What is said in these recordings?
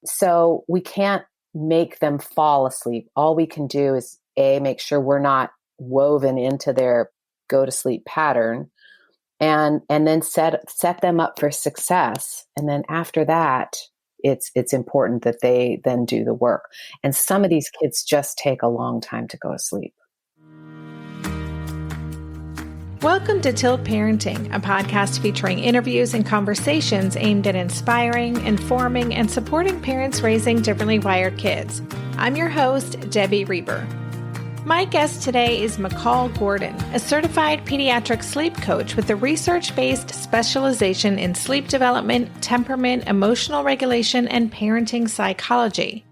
So we can't make them fall asleep. All we can do is make sure we're not woven into their go to sleep pattern, and then set them up for success. And then after that, it's important that they then do the work. And some of these kids just take a long time to go to sleep. Welcome to Tilt Parenting, a podcast featuring interviews and conversations aimed at inspiring, informing, and supporting parents raising differently wired kids. I'm your host, Debbie Reber. My guest today is Macall Gordon, a certified pediatric sleep coach with a research-based specialization in sleep development, temperament, emotional regulation, and parenting psychology.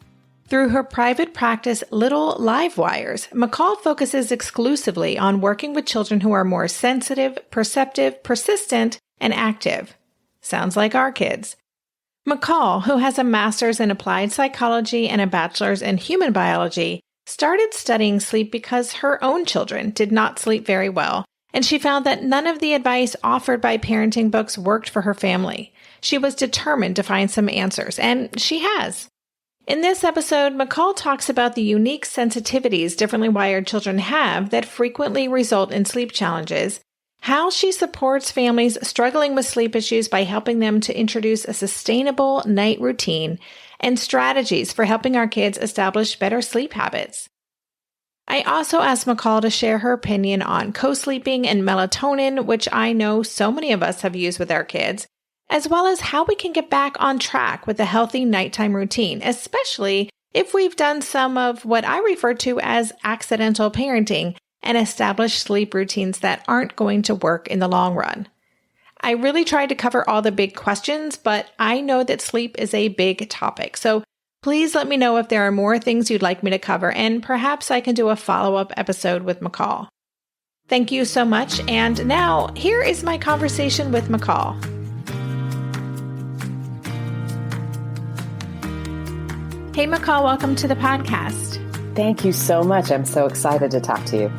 Through her private practice, Little Live Wires, Macall focuses exclusively on working with children who are more sensitive, perceptive, persistent, and active. Sounds like our kids. Macall, who has a master's in applied psychology and a bachelor's in human biology, started studying sleep because her own children did not sleep very well, and she found that none of the advice offered by parenting books worked for her family. She was determined to find some answers, and she has. In this episode, Macall talks about the unique sensitivities differently wired children have that frequently result in sleep challenges, how she supports families struggling with sleep issues by helping them to introduce a sustainable night routine, and strategies for helping our kids establish better sleep habits. I also asked Macall to share her opinion on co-sleeping and melatonin, which I know so many of us have used with our kids, as well as how we can get back on track with a healthy nighttime routine, especially if we've done some of what I refer to as accidental parenting and established sleep routines that aren't going to work in the long run. I really tried to cover all the big questions, but I know that sleep is a big topic. So please let me know if there are more things you'd like me to cover, and perhaps I can do a follow-up episode with Macall. Thank you so much. And now here is my conversation with Macall. Hey, Macall, welcome to the podcast. Thank you so much. I'm so excited to talk to you.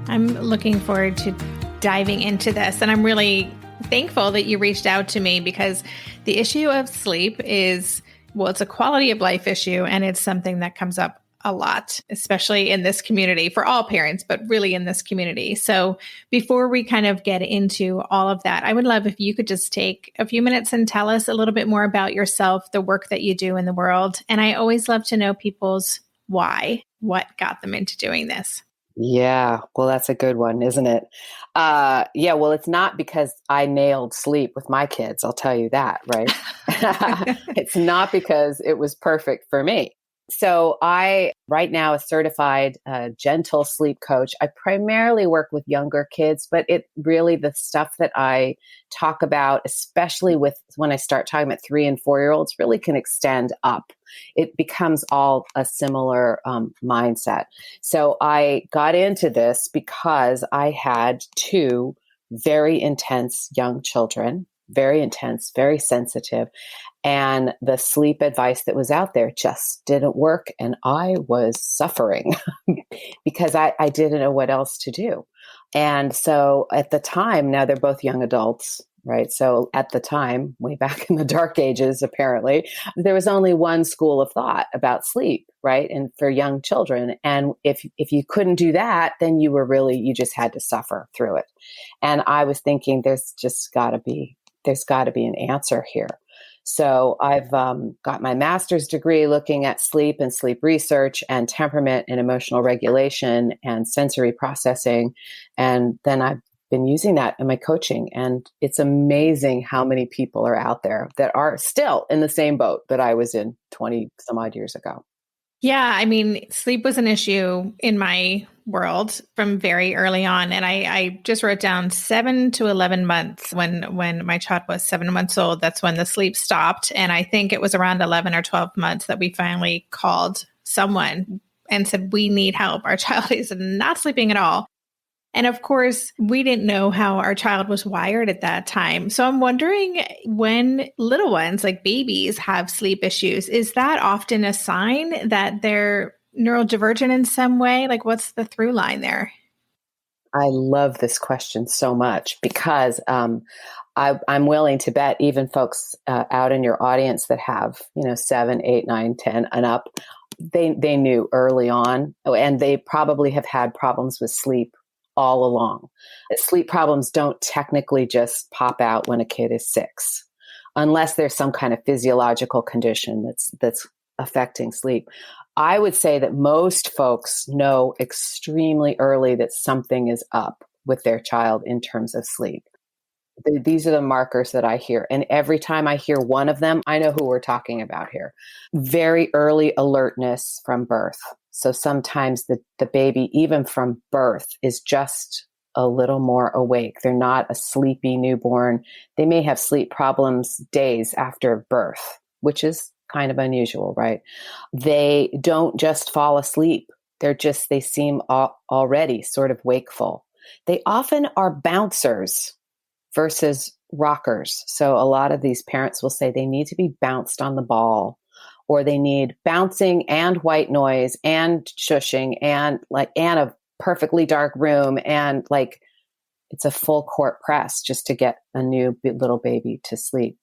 I'm looking forward to diving into this, and I'm really thankful that you reached out to me because the issue of sleep is, well, it's a quality of life issue, and it's something that comes up a lot, especially in this community for all parents, but really in this community. So before we kind of get into all of that, I would love if you could just take a few minutes and tell us a little bit more about yourself, the work that you do in the world. And I always love to know people's why, what got them into doing this. Yeah, well, that's a good one, isn't it? Well, it's not because I nailed sleep with my kids. I'll tell you that, right? It's not because it was perfect for me. So I, right now, a certified gentle sleep coach. I primarily work with younger kids, but it really, the stuff that I talk about, especially with when I start talking about 3 and 4-year-olds, really can extend up. It becomes all a similar mindset. So I got into this because I had 2 very intense young children, very intense, very sensitive. And the sleep advice that was out there just didn't work. And I was suffering because I didn't know what else to do. And so at the time, now they're both young adults, right? So at the time, way back in the dark ages, apparently, there was only one school of thought about sleep, right? And for young children. And if you couldn't do that, then you just had to suffer through it. And I was thinking, there's got to be an answer here. So I've got my master's degree looking at sleep and sleep research and temperament and emotional regulation and sensory processing. And then I've been using that in my coaching. And it's amazing how many people are out there that are still in the same boat that I was in 20 some odd years ago. Yeah, I mean, sleep was an issue in my world from very early on. And I just wrote down 7 to 11 months when my child was 7 months old. That's when the sleep stopped. And I think it was around 11 or 12 months that we finally called someone and said, we need help. Our child is not sleeping at all. And of course, we didn't know how our child was wired at that time. So I'm wondering, when little ones, like babies, have sleep issues, is that often a sign that they're neurodivergent in some way? Like, what's the through line there? I love this question so much because I'm willing to bet even folks out in your audience that have, 7, 8, 9, 10 and up, they knew early on, and they probably have had problems with sleep all along. Sleep problems don't technically just pop out when a kid is 6, unless there's some kind of physiological condition that's affecting sleep. I would say that most folks know extremely early that something is up with their child in terms of sleep. These are the markers that I hear. And every time I hear one of them, I know who we're talking about here. Very early alertness from birth. So sometimes the baby, even from birth, is just a little more awake. They're not a sleepy newborn. They may have sleep problems days after birth, which is kind of unusual, right? They don't just fall asleep. They seem already sort of wakeful. They often are bouncers versus rockers. So a lot of these parents will say they need to be bounced on the ball, or they need bouncing and white noise and shushing and a perfectly dark room, and it's a full court press just to get a new little baby to sleep.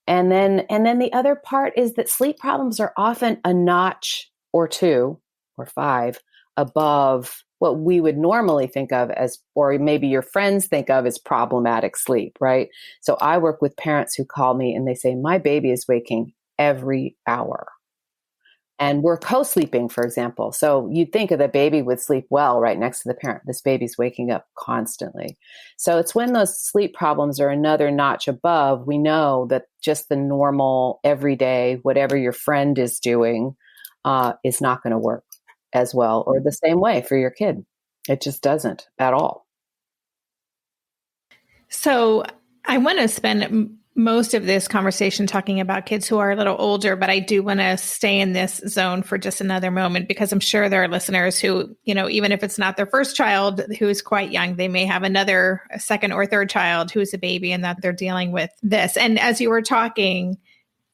And then the other part is that sleep problems are often a notch or 2 or 5 above what we would normally think of as, or maybe your friends think of as, problematic sleep, right? So I work with parents who call me and they say, my baby is waking every hour. And we're co-sleeping, for example. So you'd think of the baby would sleep well right next to the parent. This baby's waking up constantly. So it's when those sleep problems are another notch above, we know that just the normal, everyday, whatever your friend is doing is not going to work as well or the same way for your kid. It just doesn't at all. So I want to spend most of this conversation talking about kids who are a little older, but I do want to stay in this zone for just another moment, because I'm sure there are listeners who, even if it's not their first child who is quite young, they may have a second or third child who's a baby and that they're dealing with this. And as you were talking,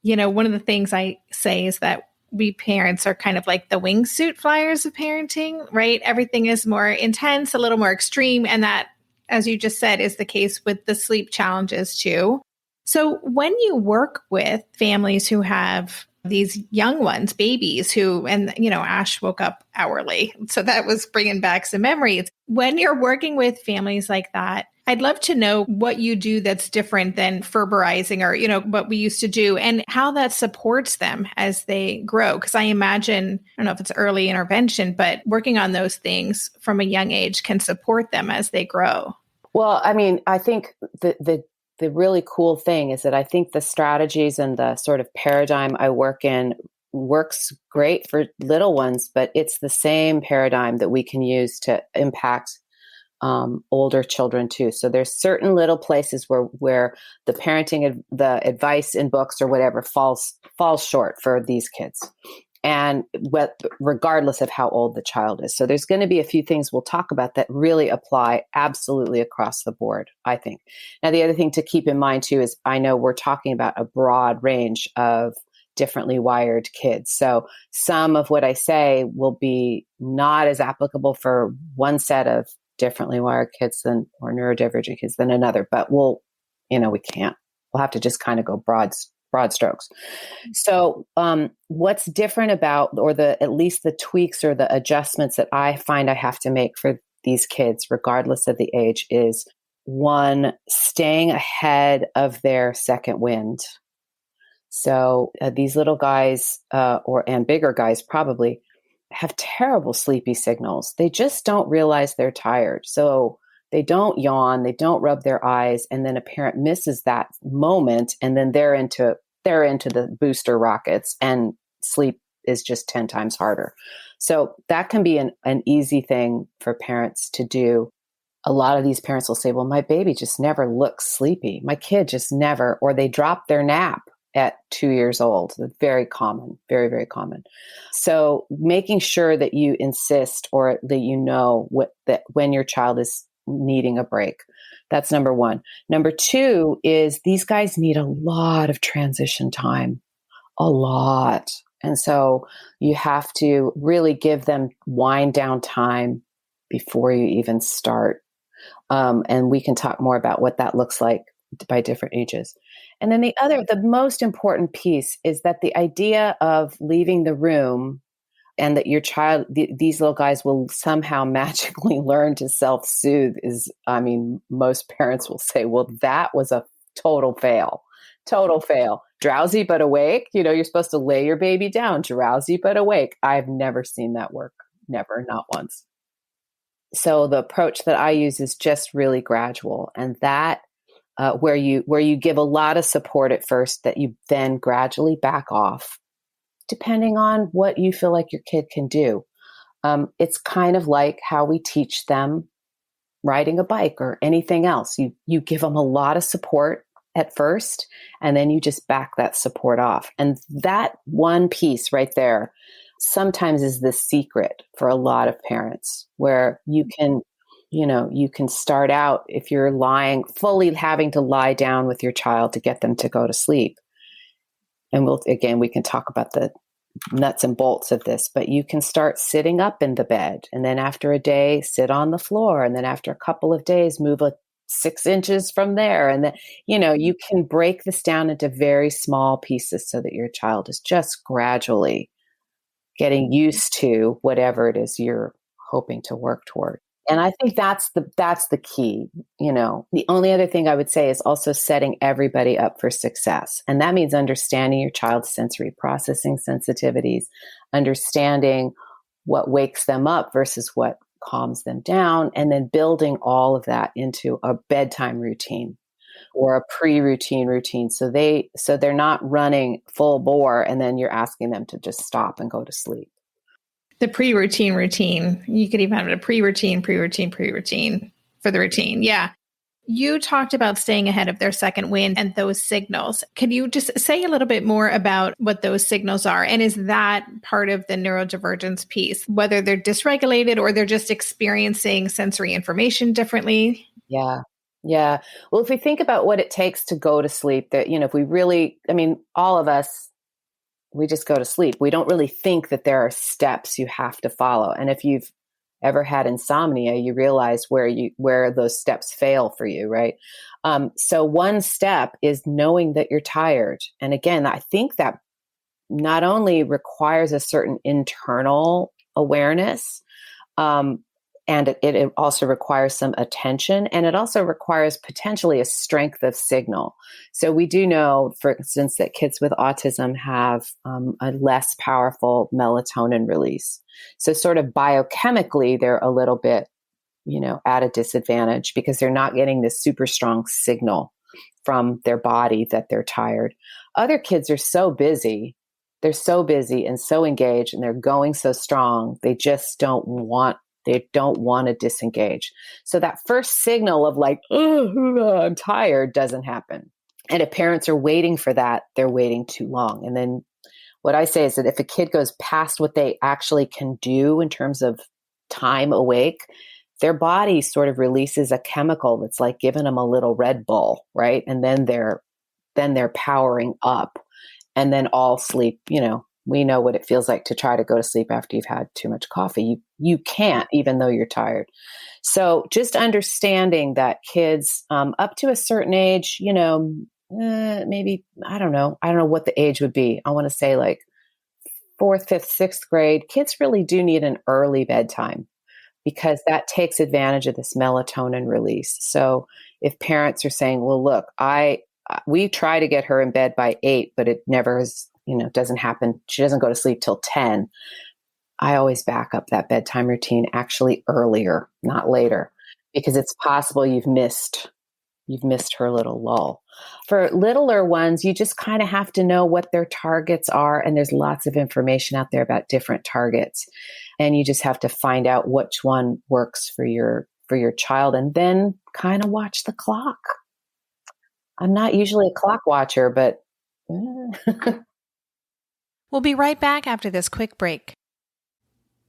one of the things I say is that we parents are kind of like the wingsuit flyers of parenting, right? Everything is more intense, a little more extreme. And that, as you just said, is the case with the sleep challenges too. So when you work with families who have these young ones, babies who, and Ash woke up hourly, so that was bringing back some memories. When you're working with families like that, I'd love to know what you do that's different than Ferberizing or, what we used to do, and how that supports them as they grow. Because I imagine, I don't know if it's early intervention, but working on those things from a young age can support them as they grow. Well, I mean, I think the really cool thing is that I think the strategies and the sort of paradigm I work in works great for little ones, but it's the same paradigm that we can use to impact older children too. So there's certain little places where the parenting, the advice in books or whatever falls short for these kids. And regardless of how old the child is. So there's going to be a few things we'll talk about that really apply absolutely across the board, I think. Now, the other thing to keep in mind too is I know we're talking about a broad range of differently wired kids. So some of what I say will be not as applicable for one set of differently wired kids or neurodivergent kids than another, but we can't. We'll have to just kind of go broad strokes. So what's different about, or at least the tweaks or the adjustments that I find I have to make for these kids, regardless of the age, is one, staying ahead of their second wind. So these little guys and bigger guys probably have terrible sleepy signals. They just don't realize they're tired. So they don't yawn, they don't rub their eyes, and then a parent misses that moment, and then they're into the booster rockets, and sleep is just 10 times harder. So that can be an easy thing for parents to do. A lot of these parents will say, well, my baby just never looks sleepy. My kid just never, or they drop their nap at 2 years old. That's very common, very, very common. So making sure that you insist, or that you know that when your child is needing a break. That's number one. Number two is these guys need a lot of transition time, a lot. And so you have to really give them wind down time before you even start. And we can talk more about what that looks like by different ages. And then the most important piece is that the idea of leaving the room and that your child, these little guys will somehow magically learn to self-soothe most parents will say, well, that was a total fail. Drowsy but awake. You're supposed to lay your baby down, drowsy but awake. I've never seen that work. Never, not once. So the approach that I use is just really gradual, and that where you give a lot of support at first, that you then gradually back off, depending on what you feel like your kid can do. It's kind of like how we teach them riding a bike or anything else. You give them a lot of support at first, and then you just back that support off. And that one piece right there sometimes is the secret for a lot of parents, where you can start out, if you're fully having to lie down with your child to get them to go to sleep. And we can talk about the nuts and bolts of this, but you can start sitting up in the bed, and then after a day, sit on the floor. And then after a couple of days, move 6 inches from there. And then, you can break this down into very small pieces so that your child is just gradually getting used to whatever it is you're hoping to work toward. And I think that's the key. The only other thing I would say is also setting everybody up for success. And that means understanding your child's sensory processing sensitivities, understanding what wakes them up versus what calms them down, and then building all of that into a bedtime routine or a pre-routine routine. So they're not running full bore and then you're asking them to just stop and go to sleep. The pre-routine routine. You could even have a pre-routine for the routine. Yeah. You talked about staying ahead of their second wind and those signals. Can you just say a little bit more about what those signals are? And is that part of the neurodivergence piece, whether they're dysregulated or they're just experiencing sensory information differently? Yeah. Yeah. Well, if we think about what it takes to go to sleep, that, if we really, all of us, we just go to sleep. We don't really think that there are steps you have to follow. And if you've ever had insomnia, you realize where those steps fail for you, right? So one step is knowing that you're tired. And again, I think that not only requires a certain internal awareness, and it also requires some attention, and it also requires potentially a strength of signal. So we do know, for instance, that kids with autism have a less powerful melatonin release. So sort of biochemically, they're a little bit, at a disadvantage because they're not getting this super strong signal from their body that they're tired. Other kids are so busy. They're so busy and so engaged, and they're going so strong. They just don't want to disengage. So that first signal of I'm tired doesn't happen. And if parents are waiting for that, they're waiting too long. And then what I say is that if a kid goes past what they actually can do in terms of time awake, their body sort of releases a chemical that's like giving them a little Red Bull, right? And then they're powering up, and then all sleep, we know what it feels like to try to go to sleep after you've had too much coffee. You can't, even though you're tired. So just understanding that kids up to a certain age, maybe, I don't know what the age would be. I want to say 4th, 5th, 6th grade, kids really do need an early bedtime because that takes advantage of this melatonin release. So if parents are saying, well, look, we try to get her in bed by 8, but it never is, doesn't happen. She doesn't go to sleep till 10. I always back up that bedtime routine actually earlier, not later, because it's possible you've missed her little lull. For littler ones, you just kind of have to know what their targets are. And there's lots of information out there about different targets. And you just have to find out which one works for your child, and then kind of watch the clock. I'm not usually a clock watcher, but We'll be right back after this quick break.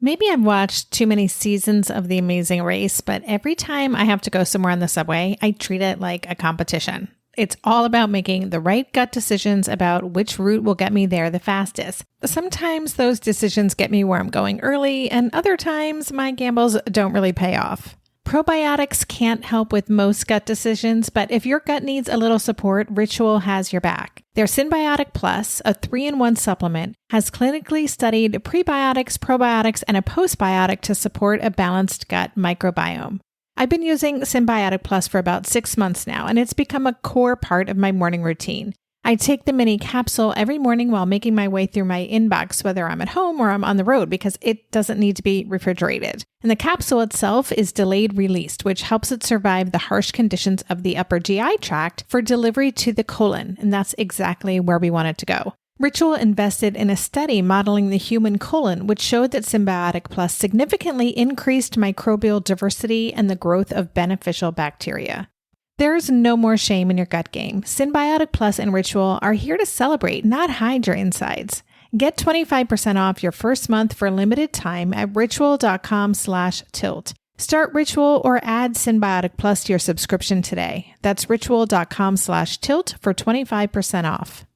Maybe I've watched too many seasons of The Amazing Race, but every time I have to go somewhere on the subway, I treat it like a competition. It's all about making the right gut decisions about which route will get me there the fastest. Sometimes those decisions get me where I'm going early, and other times my gambles don't really pay off. Probiotics can't help with most gut decisions, but if your gut needs a little support, Ritual has your back. Their Synbiotic Plus, a 3-in-1 supplement, has clinically studied prebiotics, probiotics, and a postbiotic to support a balanced gut microbiome. I've been using Synbiotic Plus for about 6 months now, and it's become a core part of my morning routine. I take the mini capsule every morning while making my way through my inbox, whether I'm at home or I'm on the road, because it doesn't need to be refrigerated. And the capsule itself is delayed released, which helps it survive the harsh conditions of the upper GI tract for delivery to the colon. And that's exactly where we want it to go. Ritual invested in a study modeling the human colon, which showed that Synbiotic Plus significantly increased microbial diversity and the growth of beneficial bacteria. There's no more shame in your gut game. Synbiotic Plus and Ritual are here to celebrate, not hide your insides. Get 25% off your first month for a limited time at ritual.com/tilt. Start Ritual or add Synbiotic Plus to your subscription today. That's ritual.com/tilt for 25% off.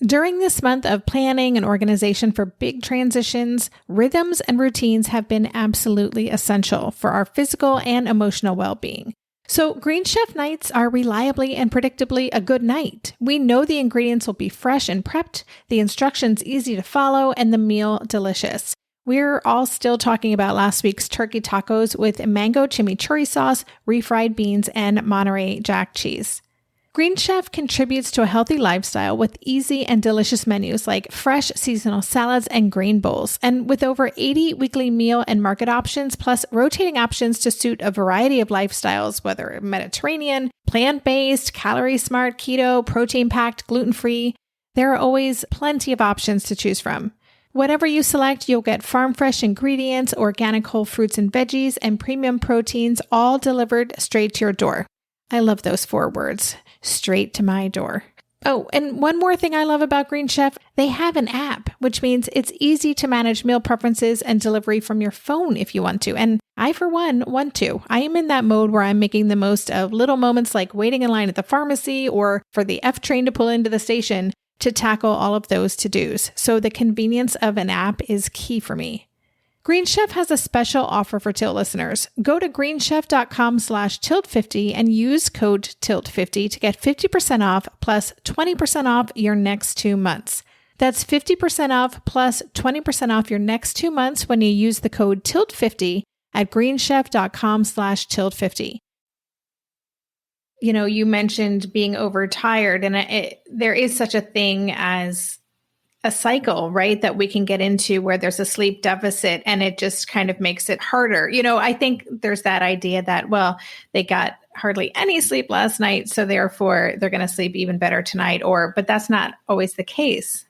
During this month of planning and organization for big transitions, rhythms and routines have been absolutely essential for our physical and emotional well-being. So Green Chef nights are reliably and predictably a good night. We know the ingredients will be fresh and prepped, the instructions easy to follow, and the meal delicious. We're all still talking about last week's turkey tacos with mango chimichurri sauce, refried beans, and Monterey Jack cheese. Green Chef contributes to a healthy lifestyle with easy and delicious menus like fresh seasonal salads and grain bowls. And with over 80 weekly meal and market options, plus rotating options to suit a variety of lifestyles, whether Mediterranean, plant-based, calorie-smart, keto, protein-packed, gluten-free, there are always plenty of options to choose from. Whatever you select, you'll get farm-fresh ingredients, organic whole fruits and veggies, and premium proteins, all delivered straight to your door. I love those 4 words. Straight to my door. Oh, and one more thing I love about Green Chef, they have an app, which means it's easy to manage meal preferences and delivery from your phone if you want to. And I, for one, want to. I am in that mode where I'm making the most of little moments like waiting in line at the pharmacy or for the F train to pull into the station to tackle all of those to-dos. So the convenience of an app is key for me. Green Chef has a special offer for Tilt listeners. Go to greenchef.com/tilt50 and use code TILT50 to get 50% off plus 20% off your next 2 months. That's 50% off plus 20% off your next 2 months when you use the code TILT50 at greenchef.com/tilt50. You know, you mentioned being overtired, and there is such a thing as a cycle, right, that we can get into where there's a sleep deficit and it just kind of makes it harder. You know, I think there's that idea that, well, they got hardly any sleep last night, so therefore they're going to sleep even better tonight, but that's not always the case.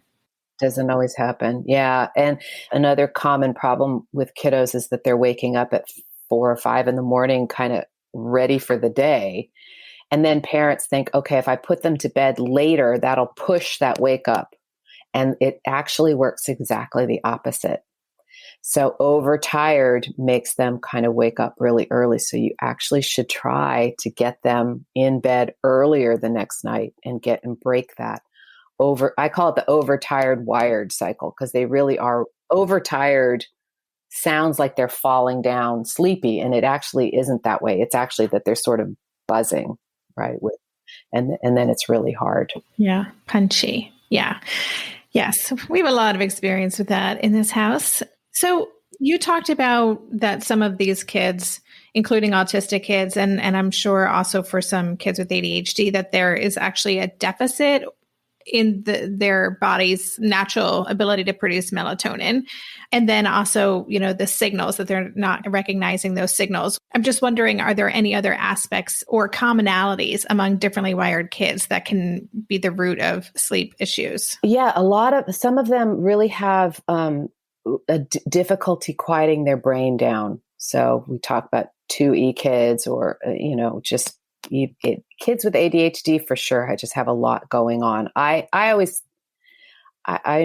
Doesn't always happen. Yeah. And another common problem with kiddos is that they're waking up at 4 or 5 in the morning, kind of ready for the day. And then parents think, okay, if I put them to bed later, that'll push that wake up. And it actually works exactly the opposite. So overtired makes them kind of wake up really early. So you actually should try to get them in bed earlier the next night and break that I call it the overtired wired cycle, because they really are overtired. Sounds like they're falling down sleepy, and it actually isn't that way. It's actually that they're sort of buzzing, right? And then it's really hard. Yeah. Punchy. Yeah. Yes, we have a lot of experience with that in this house. So you talked about that some of these kids, including autistic kids, and I'm sure also for some kids with ADHD, that there is actually a deficit in their body's natural ability to produce melatonin. And then also, you know, the signals that they're not recognizing those signals. I'm just wondering, are there any other aspects or commonalities among differently wired kids that can be the root of sleep issues? Yeah, some of them really have difficulty quieting their brain down. So we talk about 2E kids or, just kids with ADHD for sure. I just have a lot going on. I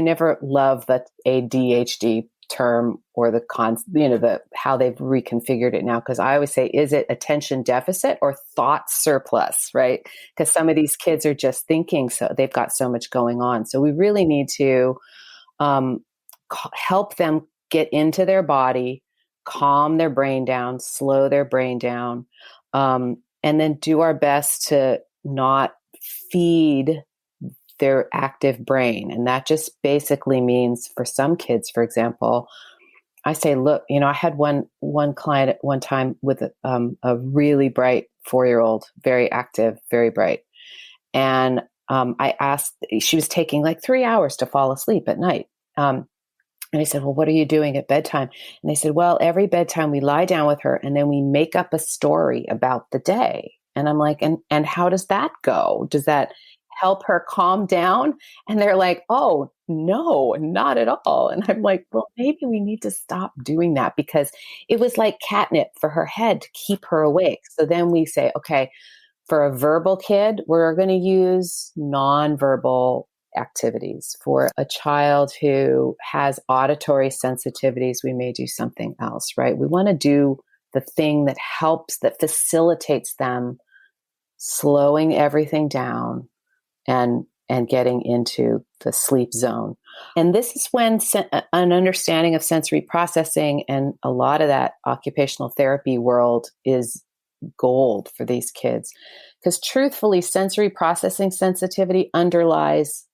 never love the ADHD term or the how they've reconfigured it now. Cause I always say, is it attention deficit or thought surplus, right? Because some of these kids are just thinking, so they've got so much going on. So we really need to help them get into their body, calm their brain down, slow their brain down, and then do our best to not feed their active brain. And that just basically means for some kids, for example, I say, look, I had one client at one time with a really bright 4-year-old, very active, very bright. And I asked, she was taking like 3 hours to fall asleep at night. And I said, well, what are you doing at bedtime? And they said, well, every bedtime we lie down with her and then we make up a story about the day. And I'm like, and how does that go? Does that help her calm down? And they're like, oh, no, not at all. And I'm like, well, maybe we need to stop doing that, because it was like catnip for her head to keep her awake. So then we say, okay, for a verbal kid, we're going to use nonverbal activities. For a child who has auditory sensitivities, we may do something else, right? We want to do the thing that helps, that facilitates them slowing everything down and getting into the sleep zone. And this is when an understanding of sensory processing and a lot of that occupational therapy world is gold for these kids. Because truthfully, sensory processing sensitivity underlies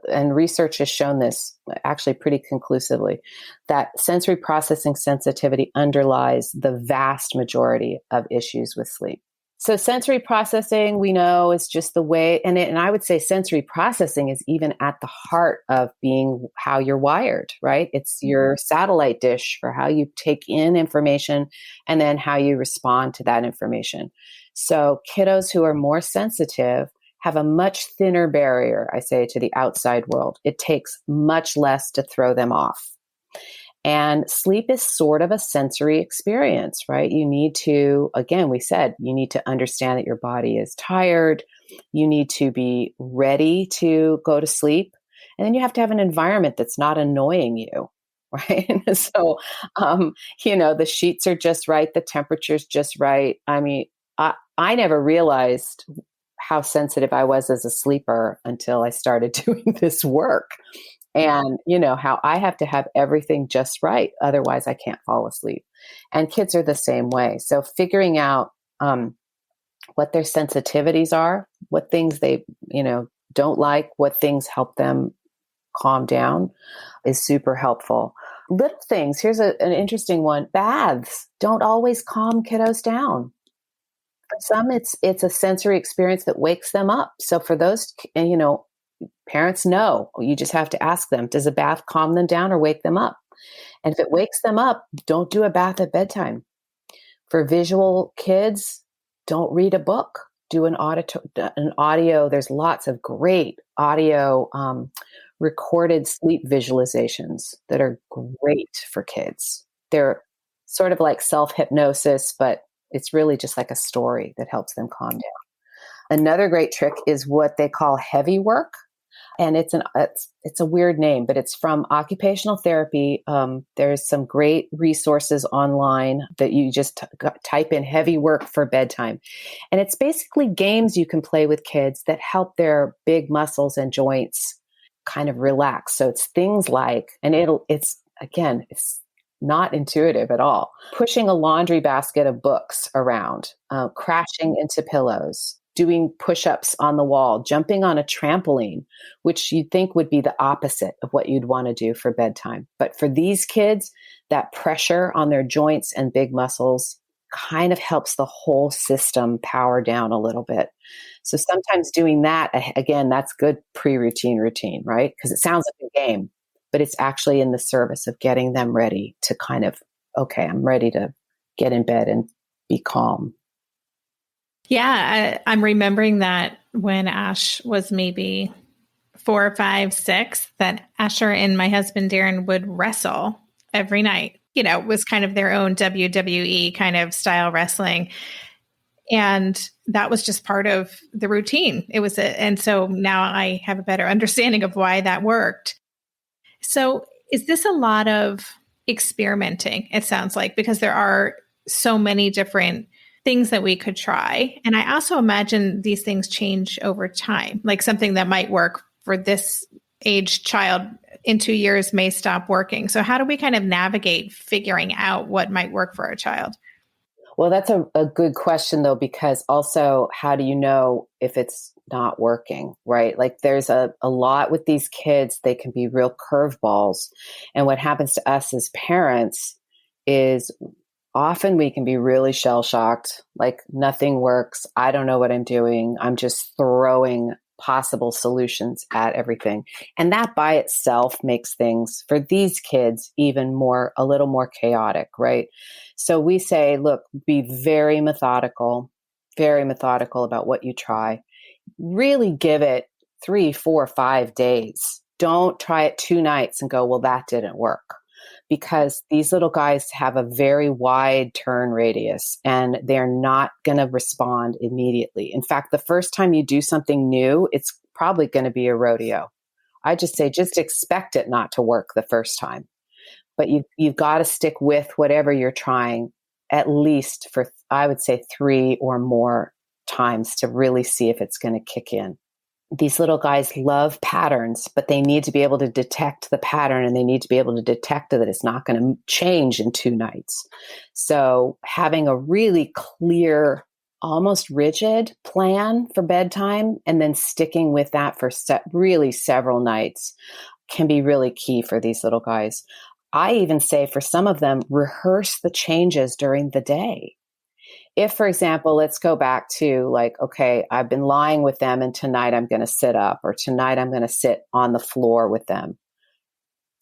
and research has shown this actually pretty conclusively, that sensory processing sensitivity underlies the vast majority of issues with sleep. So sensory processing, we know, is just the way, and I would say sensory processing is even at the heart of being how you're wired, right? It's your satellite dish for how you take in information and then how you respond to that information. So kiddos who are more sensitive have a much thinner barrier, I say, to the outside world. It takes much less to throw them off. And sleep is sort of a sensory experience, right? You need to, again, we said, you need to understand that your body is tired. You need to be ready to go to sleep. And then you have to have an environment that's not annoying you, right? So, the sheets are just right. The temperature's just right. I mean, I never realized how sensitive I was as a sleeper until I started doing this work. And, how I have to have everything just right. Otherwise, I can't fall asleep. And kids are the same way. So figuring out what their sensitivities are, what things they, don't like, what things help them calm down is super helpful. Little things. Here's an interesting one. Baths don't always calm kiddos down. For some, it's a sensory experience that wakes them up. So for those, parents know, you just have to ask them, does a bath calm them down or wake them up? And if it wakes them up, don't do a bath at bedtime. For visual kids, don't read a book. Do an audio. There's lots of great audio recorded sleep visualizations that are great for kids. They're sort of like self-hypnosis, but it's really just like a story that helps them calm down. Another great trick is what they call heavy work. And it's a weird name, but it's from occupational therapy. There's some great resources online that you just type in heavy work for bedtime. And it's basically games you can play with kids that help their big muscles and joints kind of relax. So it's things like, and it's not intuitive at all. Pushing a laundry basket of books around, crashing into pillows, doing push-ups on the wall, jumping on a trampoline, which you'd think would be the opposite of what you'd want to do for bedtime. But for these kids, that pressure on their joints and big muscles kind of helps the whole system power down a little bit. So sometimes doing that, again, that's good pre-routine routine, right? Because it sounds like a game, but it's actually in the service of getting them ready to kind of, okay, I'm ready to get in bed and be calm. Yeah, I'm remembering that when Ash was maybe 4, 5, 6, that Asher and my husband Darren would wrestle every night. It was kind of their own WWE kind of style wrestling. And that was just part of the routine. And so now I have a better understanding of why that worked. So Is this a lot of experimenting, it sounds like, because there are so many different things that we could try. And I also imagine these things change over time, like something that might work for this age child in 2 years may stop working. So how do we kind of navigate figuring out what might work for a child? Well, that's a good question, though, because also, how do you know if it's not working, right? Like there's a lot with these kids, they can be real curveballs. And what happens to us as parents is often we can be really shell shocked, like nothing works. I don't know what I'm doing. I'm just throwing possible solutions at everything. And that by itself makes things for these kids even more, a little more chaotic, right? So we say, look, be very methodical about what you try. Really give it 3, 4, 5 days. Don't try it 2 nights and go, well, that didn't work. Because these little guys have a very wide turn radius and they're not going to respond immediately. In fact, the first time you do something new, it's probably going to be a rodeo. I just say, just expect it not to work the first time. But you've got to stick with whatever you're trying, at least for, I would say, 3 or more times to really see if it's going to kick in. These little guys love patterns, but they need to be able to detect the pattern and they need to be able to detect that it's not going to change in 2 nights. So having a really clear, almost rigid plan for bedtime and then sticking with that for really several nights can be really key for these little guys. I even say for some of them, rehearse the changes during the day. If, for example, let's go back to like, okay, I've been lying with them and tonight I'm going to sit up or tonight I'm going to sit on the floor with them.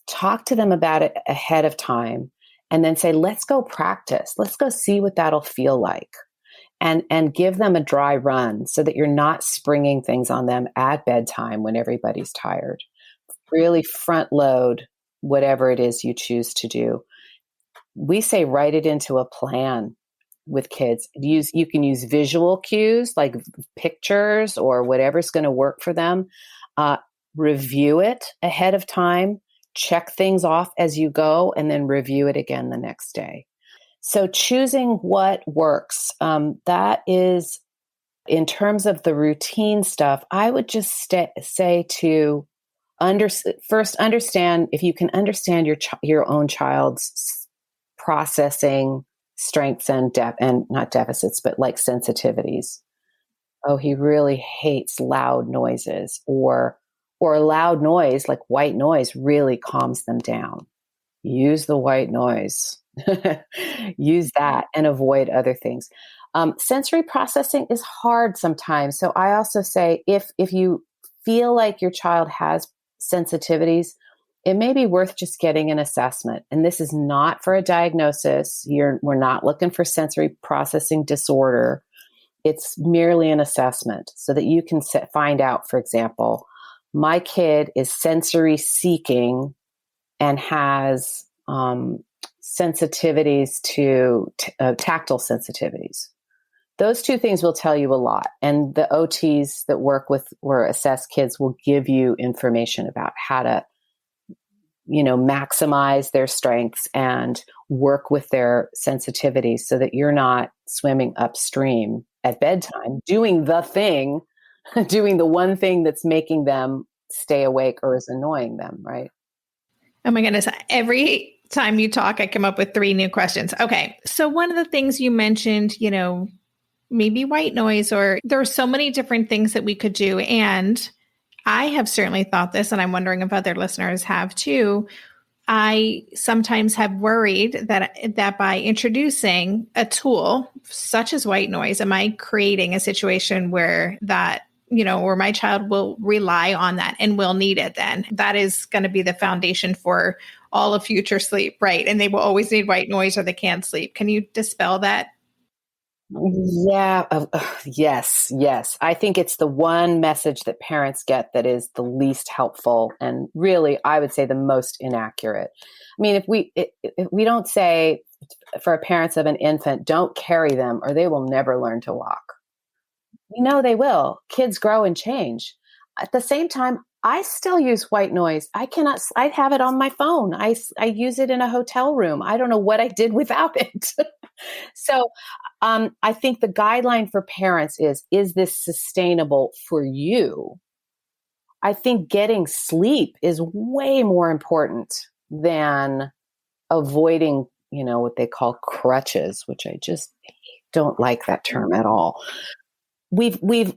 Talk to them about it ahead of time and then say, let's go practice. Let's go see what that'll feel like and give them a dry run so that you're not springing things on them at bedtime when everybody's tired. Really front load whatever it is you choose to do. We say write it into a plan. With kids, you can use visual cues like pictures or whatever's going to work for them. Review it ahead of time, check things off as you go, and then review it again the next day. So choosing what works, that is, in terms of the routine stuff, I would just say to first understand, if you can understand your own child's processing strengths and not deficits, but like sensitivities. Oh, he really hates loud noises, or a loud noise like white noise really calms them down. Use the white noise. Use that and avoid other things. Sensory processing is hard sometimes. So I also say if you feel like your child has sensitivities, it may be worth just getting an assessment. And this is not for a diagnosis. We're not looking for sensory processing disorder. It's merely an assessment so that you can find out, for example, my kid is sensory seeking and has sensitivities to tactile sensitivities. Those 2 things will tell you a lot. And the OTs that work with or assess kids will give you information about how to maximize their strengths and work with their sensitivities so that you're not swimming upstream at bedtime, doing the one thing that's making them stay awake or is annoying them, right? Oh my goodness. Every time you talk, I come up with 3 new questions. Okay. So one of the things you mentioned, maybe white noise, or there are so many different things that we could do. And I have certainly thought this, and I'm wondering if other listeners have too. I sometimes have worried that by introducing a tool such as white noise, am I creating a situation where where my child will rely on that and will need it then? That is going to be the foundation for all of future sleep, right? And they will always need white noise or they can't sleep. Can you dispel that? Yeah. Yes. I think it's the one message that parents get that is the least helpful and really, I would say, the most inaccurate. I mean, if we don't say for parents of an infant, don't carry them or they will never learn to walk. They will. Kids grow and change. At the same time, I still use white noise. I have it on my phone. I use it in a hotel room. I don't know what I did without it. So I think the guideline for parents is this sustainable for you? I think getting sleep is way more important than avoiding, what they call crutches, which I just don't like that term at all. We've made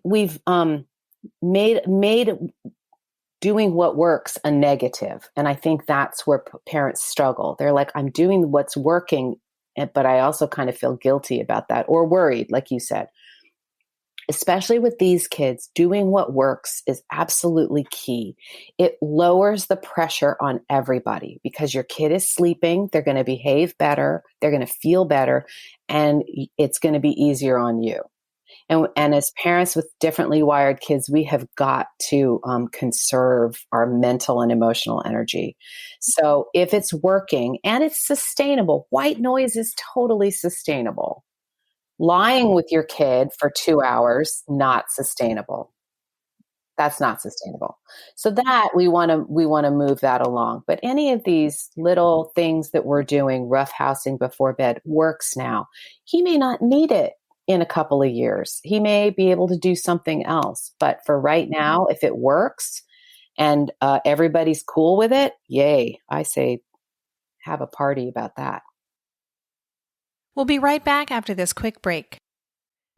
doing what works a negative. And I think that's where parents struggle. They're like, I'm doing what's working, but I also kind of feel guilty about that or worried, like you said. Especially with these kids, doing what works is absolutely key. It lowers the pressure on everybody because your kid is sleeping. They're going to behave better. They're going to feel better. And it's going to be easier on you. And as parents with differently wired kids, we have got to conserve our mental and emotional energy. So if it's working and it's sustainable, white noise is totally sustainable. Lying with your kid for 2 hours, not sustainable. That's not sustainable. So that we want to move that along. But any of these little things that we're doing, roughhousing before bed, works now. He may not need it in a couple of years. He may be able to do something else. But for right now, if it works and everybody's cool with it, yay! I say have a party about that. We'll be right back after this quick break.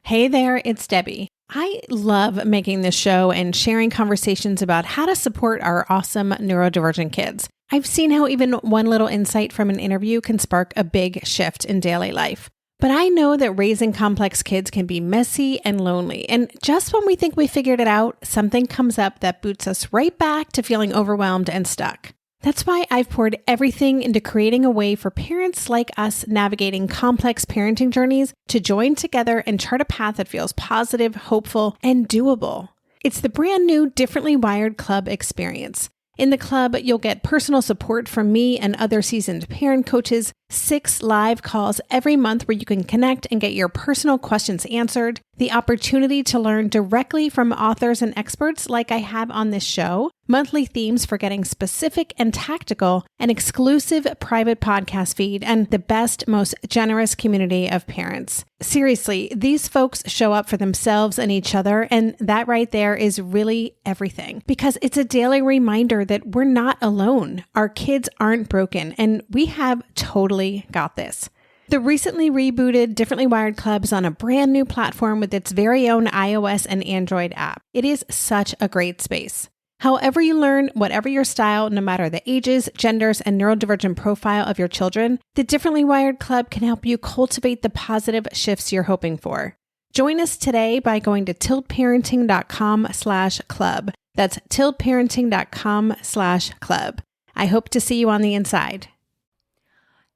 Hey there, it's Debbie. I love making this show and sharing conversations about how to support our awesome neurodivergent kids. I've seen how even one little insight from an interview can spark a big shift in daily life. But I know that raising complex kids can be messy and lonely. And just when we think we figured it out, something comes up that boots us right back to feeling overwhelmed and stuck. That's why I've poured everything into creating a way for parents like us navigating complex parenting journeys to join together and chart a path that feels positive, hopeful, and doable. It's the brand new Differently Wired Club experience. In the club, you'll get personal support from me and other seasoned parent coaches, 6 live calls every month where you can connect and get your personal questions answered, the opportunity to learn directly from authors and experts like I have on this show, monthly themes for getting specific and tactical, an exclusive private podcast feed, and the best, most generous community of parents. Seriously, these folks show up for themselves and each other, and that right there is really everything. Because it's a daily reminder that we're not alone. Our kids aren't broken, and we have totally got this. The recently rebooted Differently Wired Club is on a brand new platform with its very own iOS and Android app. It is such a great space. However you learn, whatever your style, no matter the ages, genders, and neurodivergent profile of your children, the Differently Wired Club can help you cultivate the positive shifts you're hoping for. Join us today by going to tiltparenting.com/club. That's tiltparenting.com/club. I hope to see you on the inside.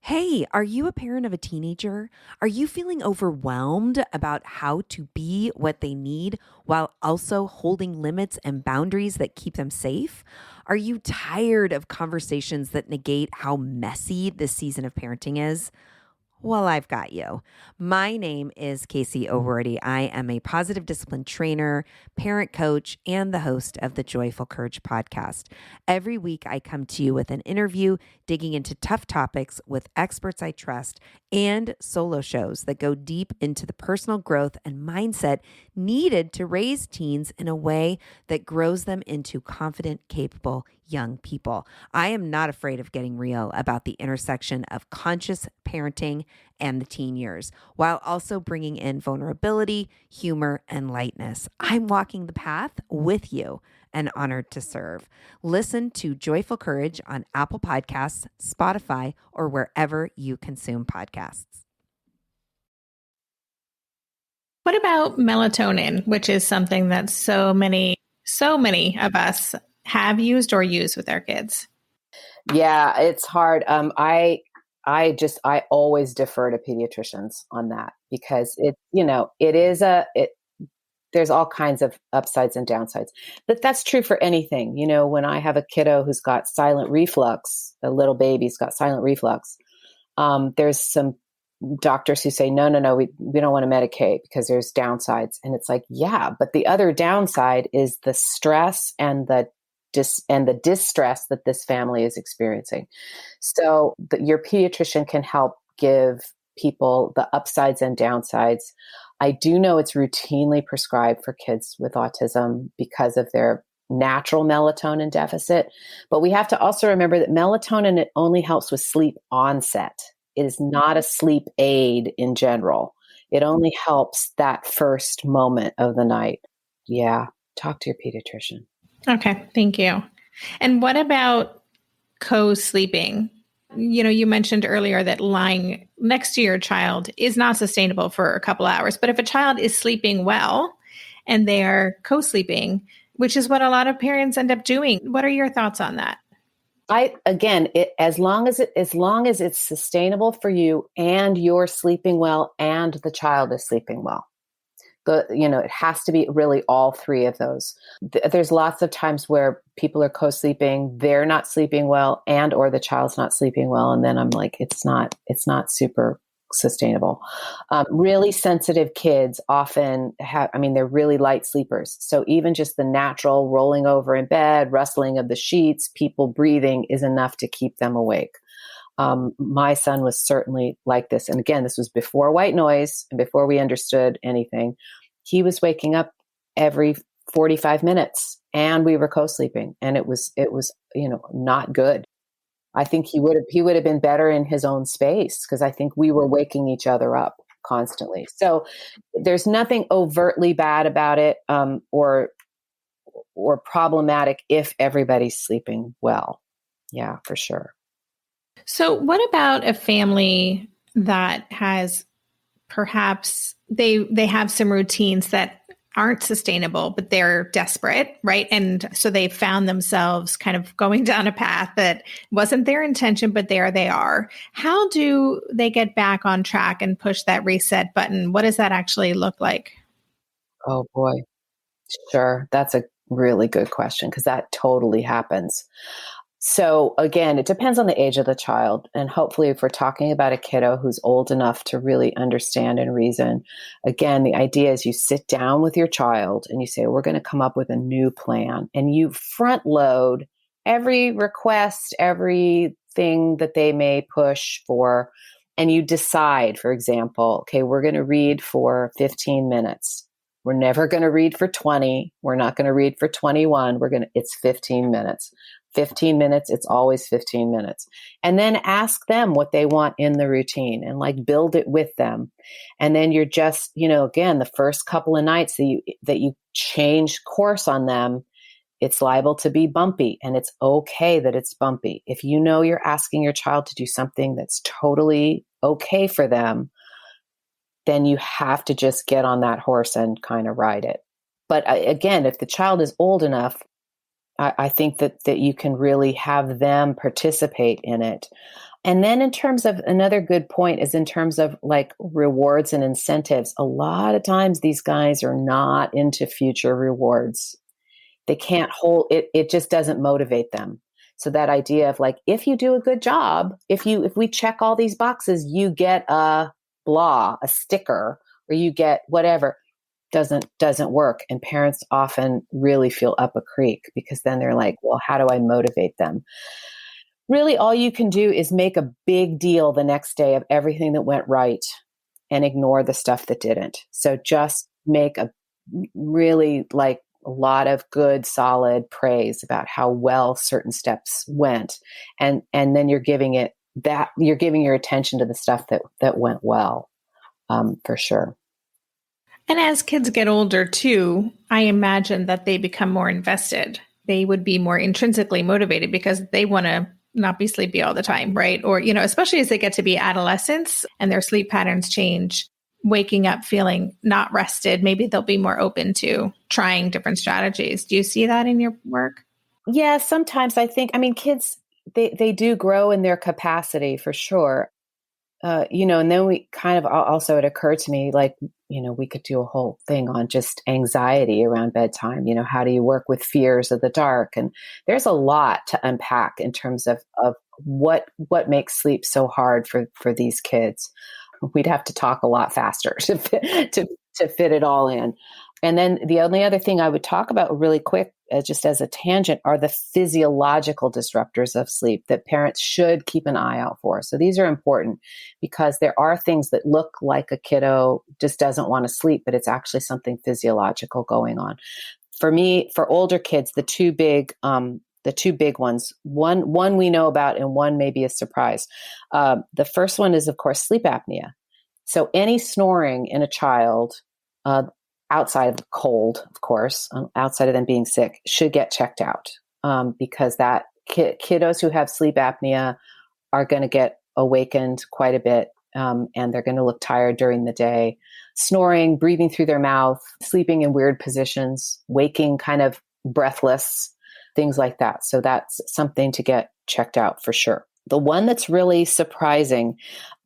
Hey, are you a parent of a teenager? Are you feeling overwhelmed about how to be what they need while also holding limits and boundaries that keep them safe? Are you tired of conversations that negate how messy this season of parenting is? Well, I've got you. My name is Casey O'Rourke. I am a positive discipline trainer, parent coach, and the host of the Joyful Courage podcast. Every week, I come to you with an interview digging into tough topics with experts I trust and solo shows that go deep into the personal growth and mindset needed to raise teens in a way that grows them into confident, capable young people. I am not afraid of getting real about the intersection of conscious parenting and the teen years, while also bringing in vulnerability, humor, and lightness. I'm walking the path with you and honored to serve. Listen to Joyful Courage on Apple Podcasts, Spotify, or wherever you consume podcasts. What about melatonin, which is something that so many of us have used or use with our kids? Yeah, it's hard. I always defer to pediatricians on that because there's all kinds of upsides and downsides, but that's true for anything. When I have a kiddo who's got silent reflux, a little baby's got silent reflux, there's some doctors who say, no, we don't want to medicate because there's downsides. And it's like, yeah, but the other downside is the stress and the and the distress that this family is experiencing. So your pediatrician can help give people the upsides and downsides. I do know it's routinely prescribed for kids with autism because of their natural melatonin deficit. But we have to also remember that melatonin, it only helps with sleep onset. It is not a sleep aid in general. It only helps that first moment of the night. Yeah. Talk to your pediatrician. Okay. Thank you. And what about co-sleeping? You mentioned earlier that lying next to your child is not sustainable for a couple hours. But if a child is sleeping well and they are co-sleeping, which is what a lot of parents end up doing, what are your thoughts on that? As long as it's sustainable for you and you're sleeping well and the child is sleeping well. It has to be really all three of those. There's lots of times where people are co-sleeping, they're not sleeping well, and or the child's not sleeping well, and then I'm like, it's not super sustainable. Really sensitive kids often they're really light sleepers. So even just the natural rolling over in bed, rustling of the sheets, people breathing is enough to keep them awake. My son was certainly like this. And again, this was before white noise and before we understood anything. He was waking up every 45 minutes and we were co-sleeping, and it was, not good. I think he would have been better in his own space, because I think we were waking each other up constantly. So there's nothing overtly bad about it, or problematic if everybody's sleeping well. Yeah, for sure. So what about a family that has perhaps they have some routines that aren't sustainable, but they're desperate, right? And so they found themselves kind of going down a path that wasn't their intention, but there they are. How do they get back on track and push that reset button? What does that actually look like? Oh boy. Sure. That's a really good question, because that totally happens. So again, it depends on the age of the child. And hopefully if we're talking about a kiddo who's old enough to really understand and reason, again, the idea is you sit down with your child and you say, we're going to come up with a new plan. And you front load every request, everything that they may push for. And you decide, for example, okay, we're going to read for 15 minutes. We're never going to read for 20. We're not going to read for 21. It's 15 minutes. 15 minutes, it's always 15 minutes. And then ask them what they want in the routine and build it with them. And then you're just, again, the first couple of nights that you change course on them, it's liable to be bumpy, and it's okay that it's bumpy. If you're asking your child to do something that's totally okay for them, then you have to just get on that horse and kind of ride it. But again, if the child is old enough, I think that you can really have them participate in it. And then in terms of, another good point is in terms of rewards and incentives. A lot of times these guys are not into future rewards. They can't hold it. It just doesn't motivate them. So that idea of if you do a good job, if we check all these boxes, you get a sticker, or you get whatever, doesn't work. And parents often really feel up a creek, because then they're like, well, how do I motivate them? Really, all you can do is make a big deal the next day of everything that went right and ignore the stuff that didn't. So just make a really a lot of good, solid praise about how well certain steps went. And then you're giving your attention to the stuff that went well, for sure. And as kids get older too, I imagine that they become more invested. They would be more intrinsically motivated because they want to not be sleepy all the time, right? Or, especially as they get to be adolescents and their sleep patterns change, waking up feeling not rested, maybe they'll be more open to trying different strategies. Do you see that in your work? Yeah, sometimes I think, kids, they do grow in their capacity for sure. And then we kind of also, it occurred to me, we could do a whole thing on just anxiety around bedtime. How do you work with fears of the dark? And there's a lot to unpack in terms of what makes sleep so hard for these kids. We'd have to talk a lot faster to fit it all in. And then the only other thing I would talk about really quick just as a tangent, are the physiological disruptors of sleep that parents should keep an eye out for. So these are important because there are things that look like a kiddo just doesn't want to sleep, but it's actually something physiological going on. For me, for older kids, the two big ones, one we know about and one may be a surprise. The first one is, of course, sleep apnea. So any snoring in a child, outside of the cold, of course, outside of them being sick, should get checked out, because that kiddos who have sleep apnea are going to get awakened quite a bit, and they're going to look tired during the day. Snoring, breathing through their mouth, sleeping in weird positions, waking kind of breathless, things like that. So that's something to get checked out for sure. The one that's really surprising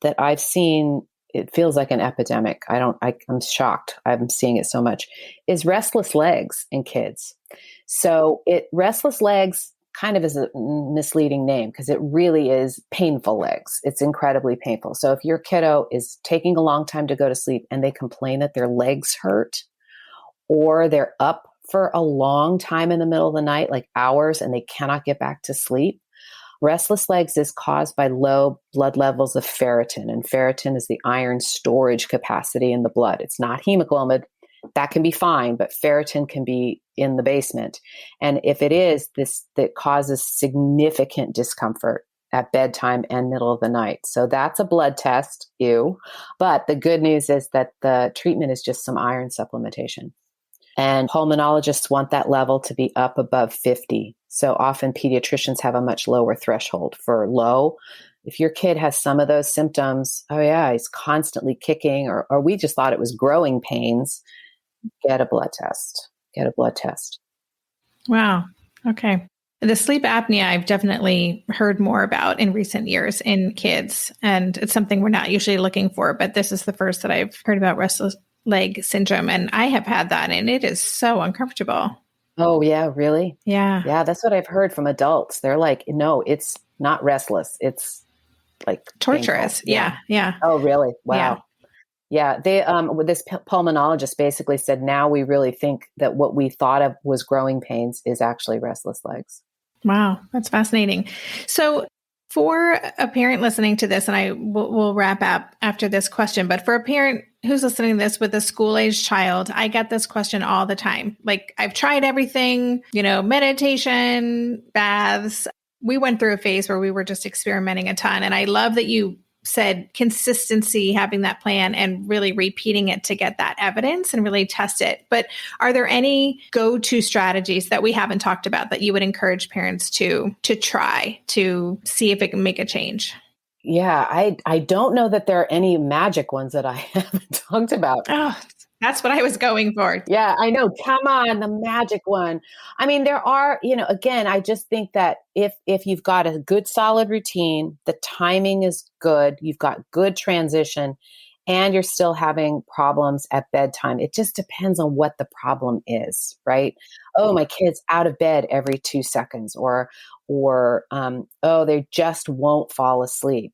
that I've seen, it feels like an epidemic. I'm shocked. I'm seeing it so much, is restless legs in kids. So restless legs kind of is a misleading name because it really is painful legs. It's incredibly painful. So if your kiddo is taking a long time to go to sleep and they complain that their legs hurt, or they're up for a long time in the middle of the night, like hours, and they cannot get back to sleep, restless legs is caused by low blood levels of ferritin, and ferritin is the iron storage capacity in the blood. It's not hemoglobin. That can be fine, but ferritin can be in the basement. And if it is, that causes significant discomfort at bedtime and middle of the night. So that's a blood test, But the good news is that the treatment is just some iron supplementation. And pulmonologists want that level to be up above 50. So often pediatricians have a much lower threshold for low. If your kid has some of those symptoms, oh yeah, he's constantly kicking, or we just thought it was growing pains, get a blood test. Wow. Okay. The sleep apnea, I've definitely heard more about in recent years in kids, and it's something we're not usually looking for, but this is the first that I've heard about restless leg syndrome. And I have had that, and it is so uncomfortable. Oh yeah, really? Yeah. Yeah, that's what I've heard from adults. They're like, no, it's not restless. It's like torturous. Yeah. Yeah. Oh, really? Wow. Yeah. They, this pulmonologist basically said, now we really think that what we thought of was growing pains is actually restless legs. Wow. That's fascinating. So for a parent listening to this, and I will wrap up after this question, but for a parent who's listening to this with a school-aged child, I get this question all the time. Like, I've tried everything, meditation, baths. We went through a phase where we were just experimenting a ton. And I love that you said consistency, having that plan and really repeating it to get that evidence and really test it. But are there any go-to strategies that we haven't talked about that you would encourage parents to try to see if it can make a change? Yeah, I don't know that there are any magic ones that I haven't talked about. Oh, that's what I was going for. Yeah, I know. Come on, the magic one. I mean, there are, again, I just think that if you've got a good solid routine, the timing is good, you've got good transition, and you're still having problems at bedtime, it just depends on what the problem is, right? Oh, my kid's out of bed every 2 seconds, or oh, they just won't fall asleep.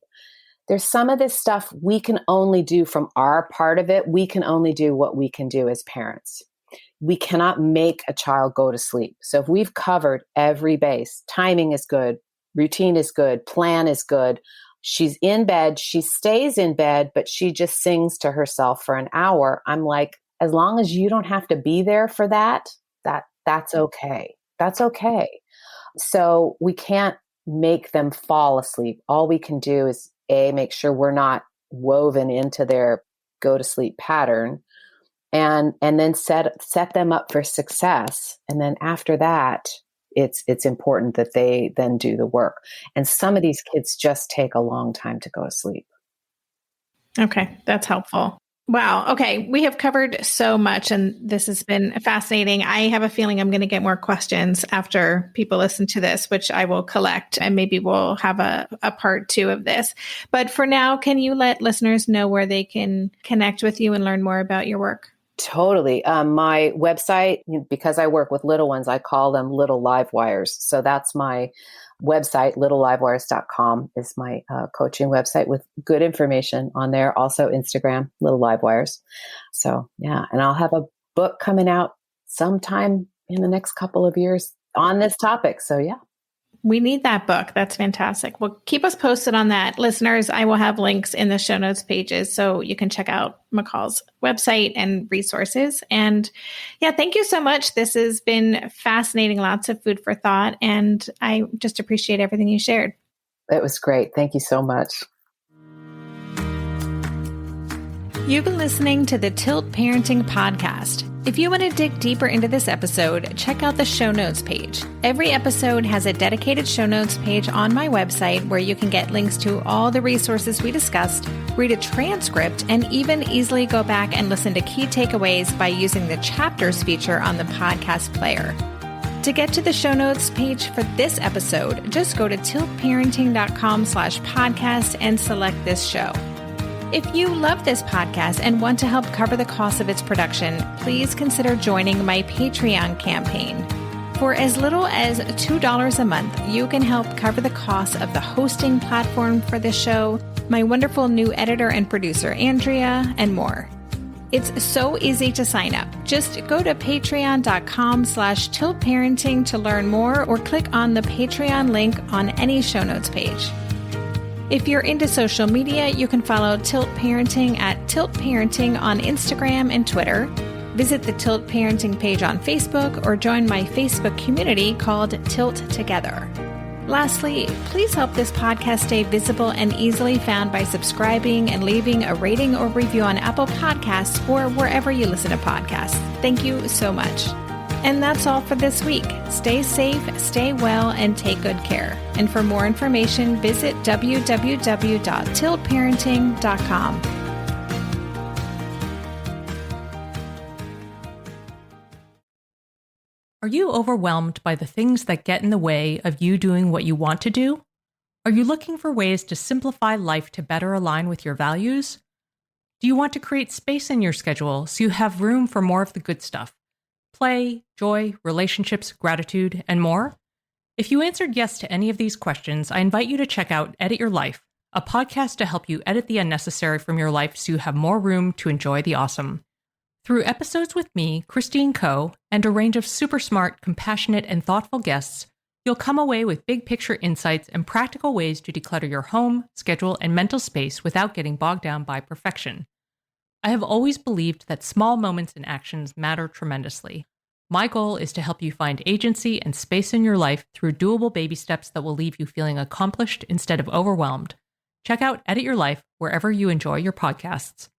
There's some of this stuff we can only do from our part of it. We can only do what we can do as parents. We cannot make a child go to sleep. So if we've covered every base, timing is good, routine is good, plan is good, she's in bed, she stays in bed, but she just sings to herself for an hour. I'm like, as long as you don't have to be there for that's okay. That's okay. So we can't make them fall asleep. All we can do is make sure we're not woven into their go to sleep pattern, and then set them up for success. And then after that, it's important that they then do the work. And some of these kids just take a long time to go to sleep. Okay, that's helpful. Wow. Okay. We have covered so much, and this has been fascinating. I have a feeling I'm going to get more questions after people listen to this, which I will collect, and maybe we'll have a part 2 of this. But for now, can you let listeners know where they can connect with you and learn more about your work? Totally. My website, because I work with little ones, I call them little live wires. So that's my website, littlelivewires.com is my coaching website with good information on there. Also Instagram, Little Live Wires. So yeah, and I'll have a book coming out sometime in the next couple of years on this topic. So yeah. We need that book. That's fantastic. Well, keep us posted on that. Listeners, I will have links in the show notes pages so you can check out Macall's website and resources. And yeah, thank you so much. This has been fascinating, lots of food for thought. And I just appreciate everything you shared. It was great. Thank you so much. You've been listening to the Tilt Parenting Podcast. If you want to dig deeper into this episode, check out the show notes page. Every episode has a dedicated show notes page on my website where you can get links to all the resources we discussed, read a transcript, and even easily go back and listen to key takeaways by using the chapters feature on the podcast player. To get to the show notes page for this episode, just go to tiltparenting.com/podcast and select this show. If you love this podcast and want to help cover the cost of its production, please consider joining my Patreon campaign. For as little as $2 a month, you can help cover the cost of the hosting platform for this show, my wonderful new editor and producer, Andrea, and more. It's so easy to sign up. Just go to patreon.com/tiltparenting to learn more or click on the Patreon link on any show notes page. If you're into social media, you can follow Tilt Parenting at Tilt Parenting on Instagram and Twitter. Visit the Tilt Parenting page on Facebook or join my Facebook community called Tilt Together. Lastly, please help this podcast stay visible and easily found by subscribing and leaving a rating or review on Apple Podcasts or wherever you listen to podcasts. Thank you so much. And that's all for this week. Stay safe, stay well, and take good care. And for more information, visit www.tiltparenting.com. Are you overwhelmed by the things that get in the way of you doing what you want to do? Are you looking for ways to simplify life to better align with your values? Do you want to create space in your schedule so you have room for more of the good stuff? Play, joy, relationships, gratitude, and more? If you answered yes to any of these questions, I invite you to check out Edit Your Life, a podcast to help you edit the unnecessary from your life so you have more room to enjoy the awesome. Through episodes with me, Christine Coe, and a range of super smart, compassionate, and thoughtful guests, you'll come away with big picture insights and practical ways to declutter your home, schedule, and mental space without getting bogged down by perfection. I have always believed that small moments and actions matter tremendously. My goal is to help you find agency and space in your life through doable baby steps that will leave you feeling accomplished instead of overwhelmed. Check out Edit Your Life wherever you enjoy your podcasts.